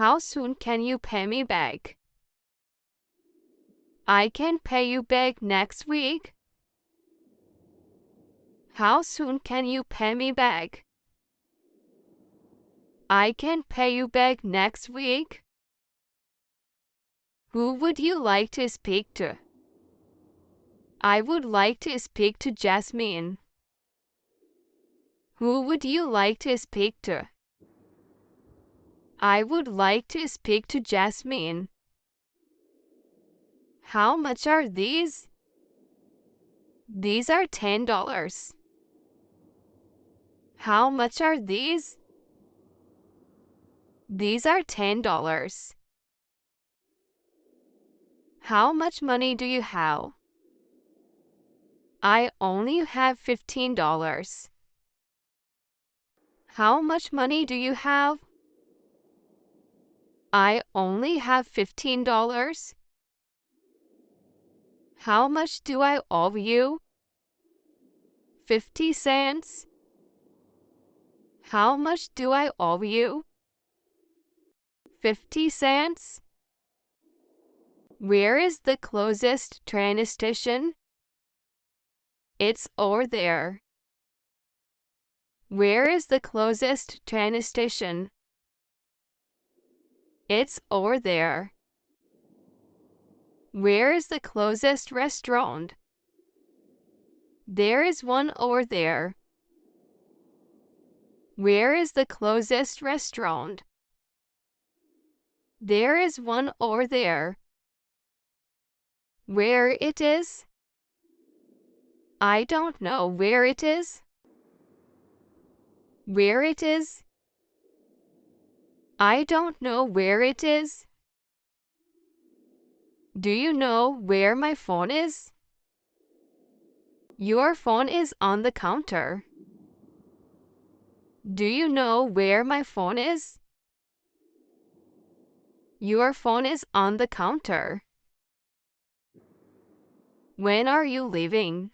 How soon can you pay me back? I can pay you back next week. How soon can you pay me back? I can pay you back next week. Who would you like to speak to? I would like to speak to Jasmine. Who would you like to speak to? I would like to speak to Jasmine. How much are these? These are $10. How much are these? These are $10. How much money do you have? I only have $15. How much money do you have? I only have $15. How much do I owe you? 50 cents. How much do I owe you? 50 cents. Where is the closest train station? It's over there. Where is the closest train station? It's over there. Where is the closest restaurant? There is one over there. Where is the closest restaurant? There is one over there. Where it is? I don't know where it is. Where it is? I don't know where it is. Do you know where my phone is? Your phone is on the counter. Do you know where my phone is? Your phone is on the counter. When are you leaving?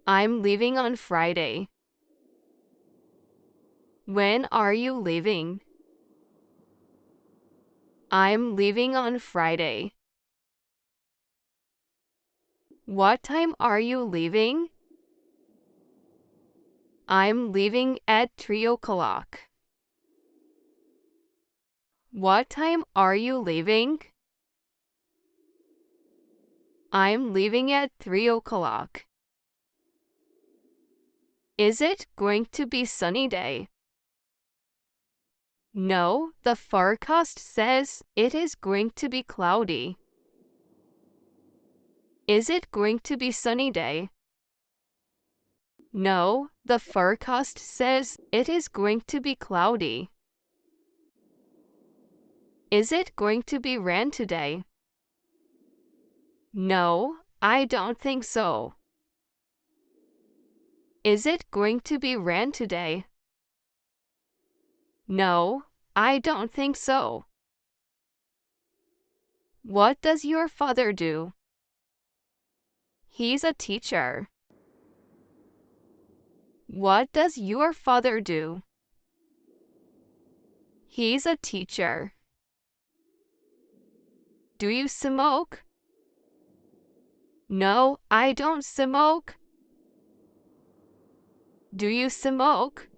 I'm leaving on Friday. When are you leaving? I'm leaving on Friday. What time are you leaving? I'm leaving at 3 o'clock. What time are you leaving? I'm leaving at 3 o'clock. Is it going to be sunny day? No, the forecast says it is going to be cloudy. Is it going to be sunny day? No, the forecast says it is going to be cloudy. Is it going to be rain today? No, I don't think so. Is it going to be rain today? No, I don't think so. What does your father do? He's a teacher. What does your father do? He's a teacher. Do you smoke? No, I don't smoke. Do you smoke?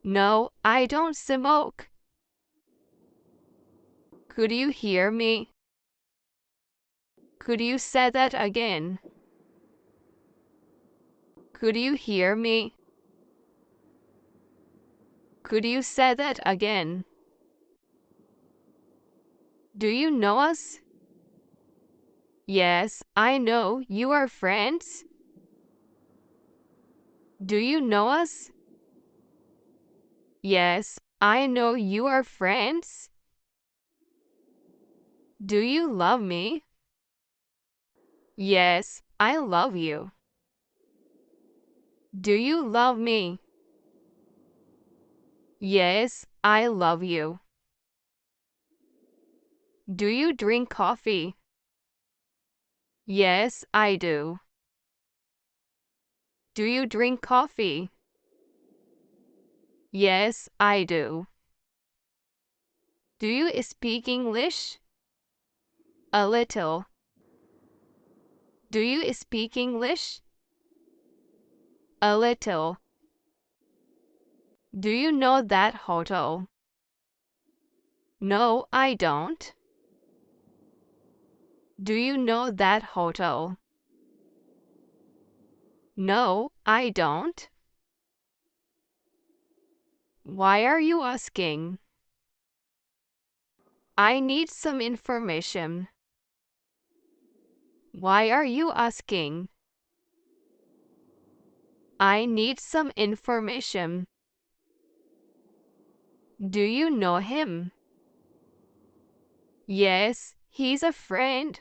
No, I don't smoke. Could you hear me? Could you say that again? Could you hear me? Could you say that again? Do you know us? Yes, I know you are friends. Do you know us? Yes, I know you are friends. Do you love me? Yes, I love you. Do you love me? Yes, I love you. Do you drink coffee? Yes, I do. Do you drink coffee? Yes, I do. Do you speak English? A little. Do you speak English? A little. Do you know that hotel? No, I don't. Do you know that hotel? No, I don't. Why are you asking? I need some information. Why are you asking? I need some information. Do you know him? Yes, he's a friend.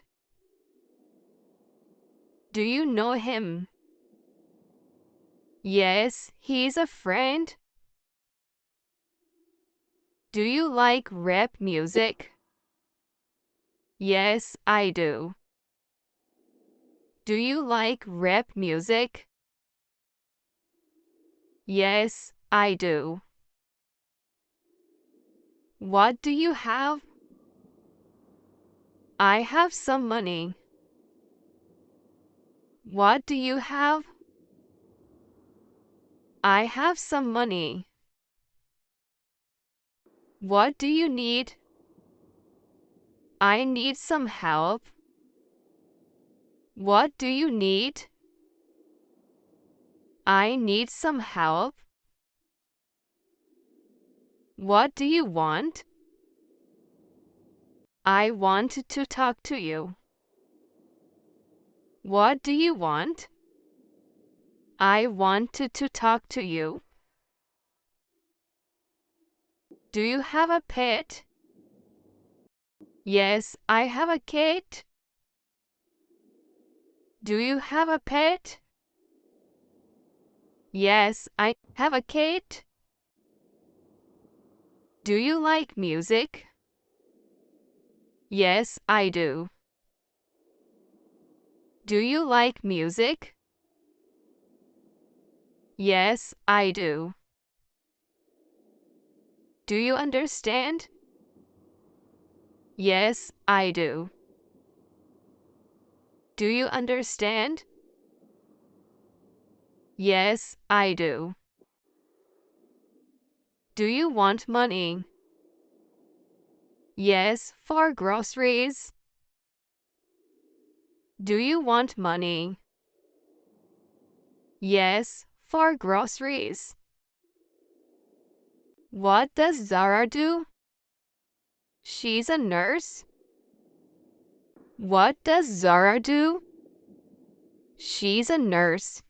Do you know him? Yes, he's a friend. Do you like rap music? Yes, I do. Do you like rap music? Yes, I do. What do you have? I have some money. What do you have? I have some money. What do you need? I need some help. What do you need? I need some help. What do you want? I want to talk to you. What do you want? I want to talk to you. Do you have a pet? Yes, I have a cat. Do you have a pet? Yes, I have a cat. Do you like music? Yes, I do. Do you like music? Yes, I do. Do you understand? Yes, I do. Do you understand? Yes, I do. Do you want money? Yes, for groceries. Do you want money? Yes, for groceries. What does Zara do? She's a nurse. What does Zara do? She's a nurse.